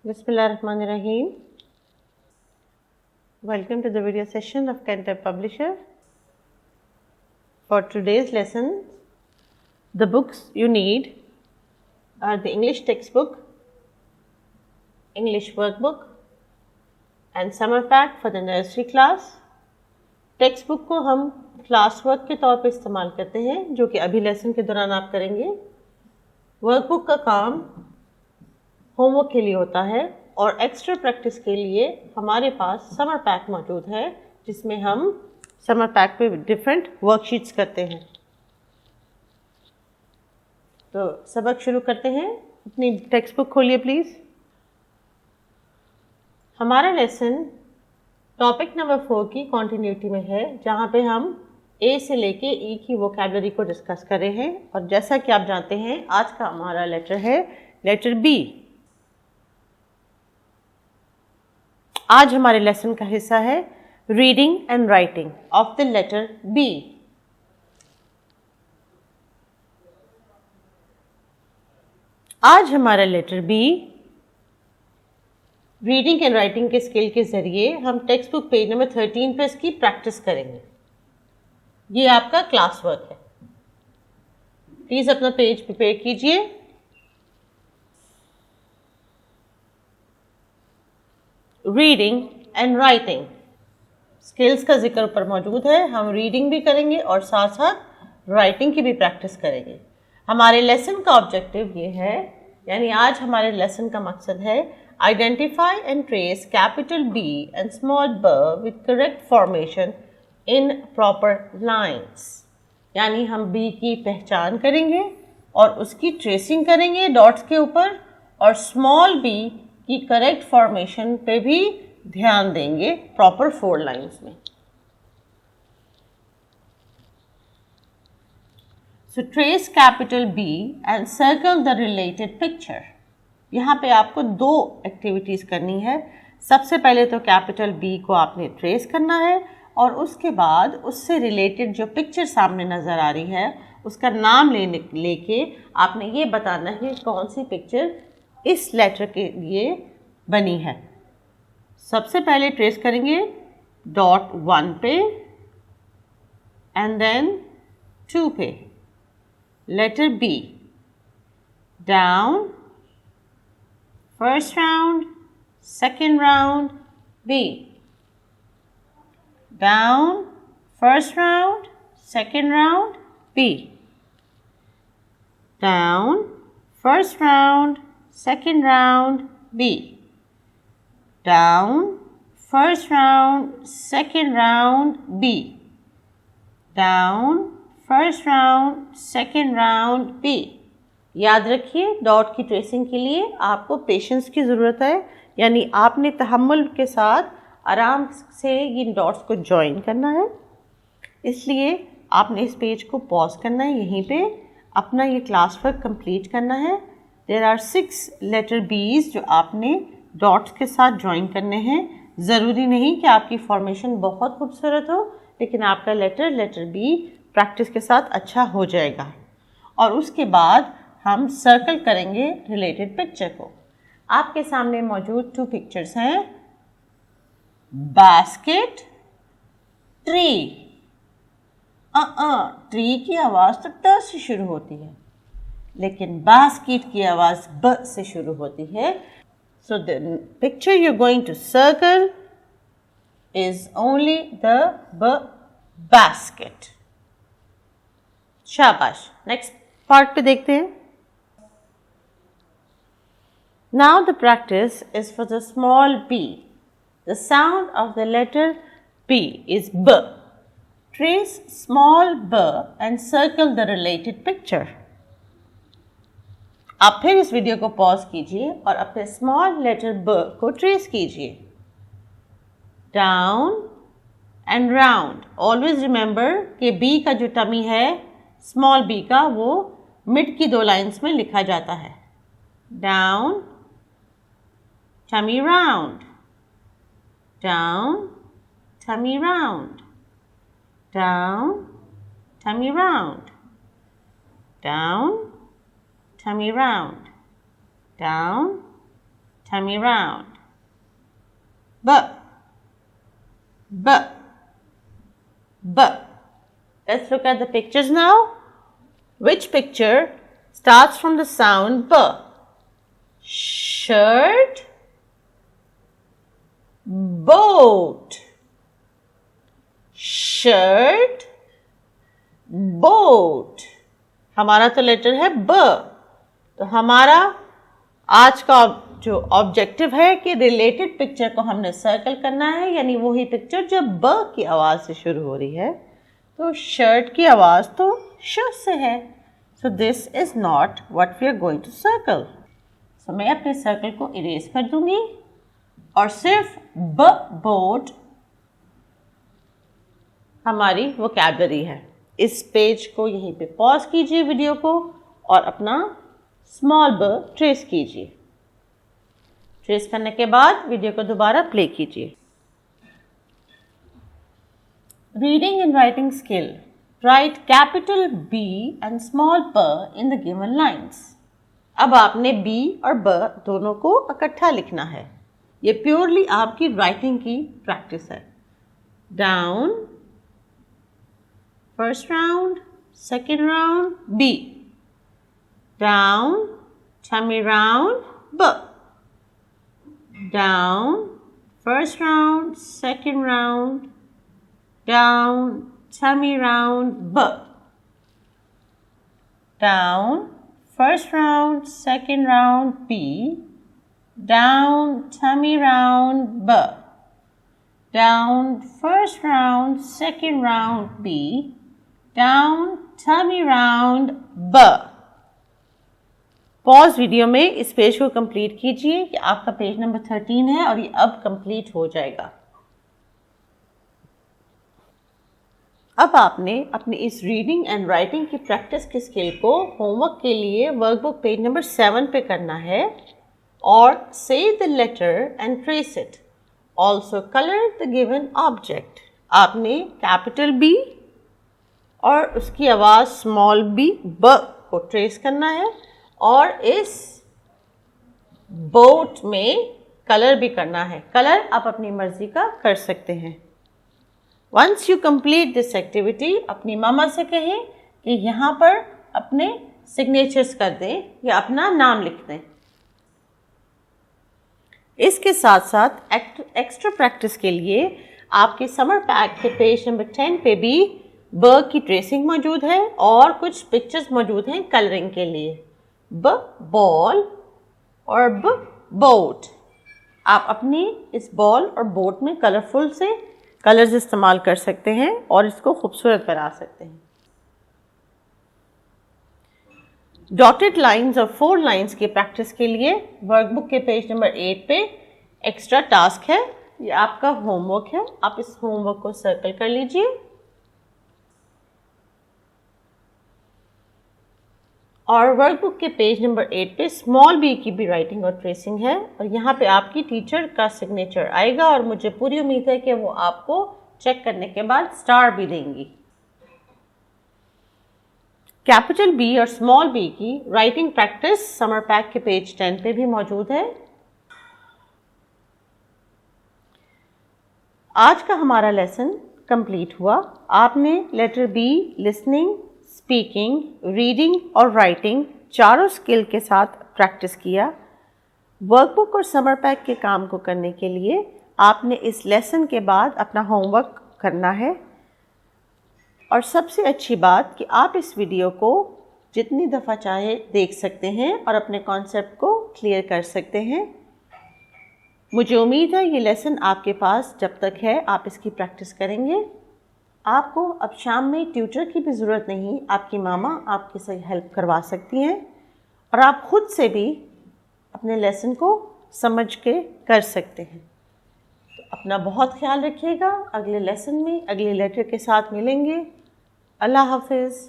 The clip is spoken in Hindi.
Bismillahirrahmanirrahim. Welcome to the video session of Kentab Publisher. For today's lesson, the books you need are the English textbook, English workbook and summer pack for the nursery class. Text book को हम क्लास वर्क के तौर पर इस्तेमाल करते हैं जो कि अभी लेसन के दौरान आप करेंगे। वर्कबुक का काम होमवर्क के लिए होता है और एक्स्ट्रा प्रैक्टिस के लिए हमारे पास समर पैक मौजूद है जिसमें हम समर पैक पे डिफरेंट वर्कशीट्स करते हैं। तो सबक शुरू करते हैं। अपनी टेक्स्ट बुक खोलिए प्लीज़। हमारा लेसन टॉपिक नंबर 4 की कॉन्टिन्यूटी में है जहाँ पे हम ए से लेके ई की वोकैबुलरी को डिस्कस कर रहे हैं और जैसा कि आप जानते हैं आज का हमारा लेटर है लेटर बी। आज हमारे लेसन का हिस्सा है reading and writing of the letter B. आज हमारा letter B reading and writing के स्किल के ज़रिए हम टेक्स्ट बुक पेज नंबर 13 पे इसकी प्रैक्टिस करेंगे। ये आपका क्लास वर्क है। प्लीज़ अपना पेज प्रिपेयर कीजिए। रीडिंग एंड राइटिंग स्किल्स का जिक्र ऊपर मौजूद है। हम रीडिंग भी करेंगे और साथ साथ राइटिंग की भी प्रैक्टिस करेंगे। हमारे लेसन का ऑब्जेक्टिव ये है, यानी आज हमारे लेसन का मकसद है identify and trace capital B and small b with correct formation in proper lines। यानी हम B की पहचान करेंगे और उसकी ट्रेसिंग करेंगे डॉट्स के ऊपर और स्मॉल b की करेक्ट फॉर्मेशन पे भी ध्यान देंगे प्रॉपर 4 लाइन्स में। So trace capital B and circle the related picture। यहाँ पे आपको 2 एक्टिविटीज़ करनी है। सबसे पहले तो कैपिटल बी को आपने ट्रेस करना है और उसके बाद उससे रिलेटेड जो पिक्चर सामने नज़र आ रही है उसका नाम लेके आपने ये बताना है कौन सी पिक्चर इस लेटर के लिए बनी है। सबसे पहले ट्रेस करेंगे डॉट 1 पे एंड देन 2 पे letter B down first round, second round, B. Down, first round, second round, B. Down, first round, second round, B. Down, first round, second round, B. Down, first round, second round, B. याद रखिए डॉट की ट्रेसिंग के लिए आपको पेशेंस की ज़रूरत है, यानी आपने तहम्मुल के साथ आराम से इन डॉट्स को जॉइन करना है। इसलिए आपने इस पेज को पॉज करना है, यहीं पे अपना ये क्लास वर्क कंप्लीट करना है। देयर आर 6 लेटर बीज जो आपने डॉट्स के साथ जॉइन करने हैं। ज़रूरी नहीं कि आपकी फॉर्मेशन बहुत खूबसूरत हो, लेकिन आपका लेटर बी प्रैक्टिस के साथ अच्छा हो जाएगा। और उसके बाद हम सर्कल करेंगे रिलेटेड पिक्चर को। आपके सामने मौजूद 2 पिक्चर्स हैं, बास्केट, ट्री। ट्री की आवाज़ तो ट से शुरू होती है, लेकिन बास्केट की आवाज़ ब से शुरू होती है। So the picture you are going to circle is only the b basket. शाबाश। नेक्स्ट पार्ट पे देखते हैं। Now the practice is for the small b. The sound of the letter B is B. Trace small b and circle the related picture. आप फिर इस वीडियो को पॉज कीजिए और अपने स्मॉल लेटर b को ट्रेस कीजिए। Down and round. Always remember कि B का जो टमी है स्मॉल b का वो मिड की 2 लाइन्स में लिखा जाता है। Down, tummy round, down, tummy round, down, tummy round, down, tummy round, down, tummy round. B, b, b. Let's look at the pictures now. Which picture starts from the sound b? Shirt, boat. Shirt, boat. हमारा तो लेटर है ब, तो हमारा आज का जो ऑब्जेक्टिव है कि रिलेटेड पिक्चर को हमने सर्कल करना है, यानी वही पिक्चर जो ब की आवाज़ से शुरू हो रही है। तो शर्ट की आवाज़ तो श से है, so this is not what we are going to circle. So मैं अपने सर्कल को इरेज कर दूंगी और सिर्फ ब बोट हमारी वोकैबुलरी है। इस पेज को यहीं पे पॉज कीजिए वीडियो को और अपना स्मॉल ब ट्रेस कीजिए। ट्रेस करने के बाद वीडियो को दोबारा प्ले कीजिए। Reading and writing skill, right capital B and small b in the given lines. अब आपने B और B दोनों को इकट्ठा लिखना है। ये प्योरली आपकी राइटिंग की प्रैक्टिस है। Down, first round, second round B, down, tummy round B, down, first round, second round, down, tummy round B, down, first round, second round B, down, tummy round B, down, first round, second round B, down, tummy round B। Pause video में इस पेज को कंप्लीट कीजिए कि आपका पेज नंबर 13 है और ये अब कंप्लीट हो जाएगा। अब आपने अपनी इस रीडिंग एंड राइटिंग की प्रैक्टिस की स्किल को होमवर्क के लिए वर्कबुक पेज नंबर 7 पे करना है और say the letter and trace it. Also colour the given object. आपने कैपिटल B और उसकी आवाज़ स्मॉल b ब को ट्रेस करना है और इस बोट में कलर भी करना है। कलर आप अपनी मर्जी का कर सकते हैं। Once you complete this activity, अपनी मामा से कहें कि यहाँ पर अपने सिग्नेचर्स कर दें या अपना नाम लिख दें। इसके साथ साथ एक्स्ट्रा प्रैक्टिस के लिए आपके समर पैक के पेज नंबर 10 पे भी ब की ट्रेसिंग मौजूद है और कुछ पिक्चर्स मौजूद हैं कलरिंग के लिए। ब बॉल और ब बोट। आप अपनी इस बॉल और बोट में कलरफुल से कलर्स इस्तेमाल कर सकते हैं और इसको खूबसूरत बना सकते हैं। डॉटेड लाइंस और 4 लाइंस की प्रैक्टिस के लिए वर्कबुक के पेज नंबर 8 पे एक्स्ट्रा टास्क है। ये आपका होमवर्क है, आप इस होमवर्क को सर्कल कर लीजिए और वर्कबुक के पेज नंबर 8 पे स्मॉल b की भी राइटिंग और ट्रेसिंग है और यहाँ पे आपकी टीचर का सिग्नेचर आएगा और मुझे पूरी उम्मीद है कि वो आपको चेक करने के बाद स्टार भी देंगी। कैपिटल B और स्मॉल b की राइटिंग प्रैक्टिस समर पैक के पेज 10 पे भी मौजूद है। आज का हमारा लेसन कंप्लीट हुआ। आपने letter B listening, speaking, reading और राइटिंग चारों स्किल के साथ प्रैक्टिस किया। वर्कबुक और समर पैक के काम को करने के लिए आपने इस लेसन के बाद अपना होमवर्क करना है और सबसे अच्छी बात कि आप इस वीडियो को जितनी दफ़ा चाहे देख सकते हैं और अपने कॉन्सेप्ट को क्लियर कर सकते हैं। मुझे उम्मीद है ये लेसन आपके पास जब तक है आप इसकी प्रैक्टिस करेंगे। आपको अब शाम में ट्यूटर की भी ज़रूरत नहीं, आपकी मामा आपके से हेल्प करवा सकती हैं और आप ख़ुद से भी अपने लेसन को समझ के कर सकते हैं। तो अपना बहुत ख्याल रखिएगा। अगले लेसन में अगले लेटर के साथ मिलेंगे। अल्लाह हाफिज़।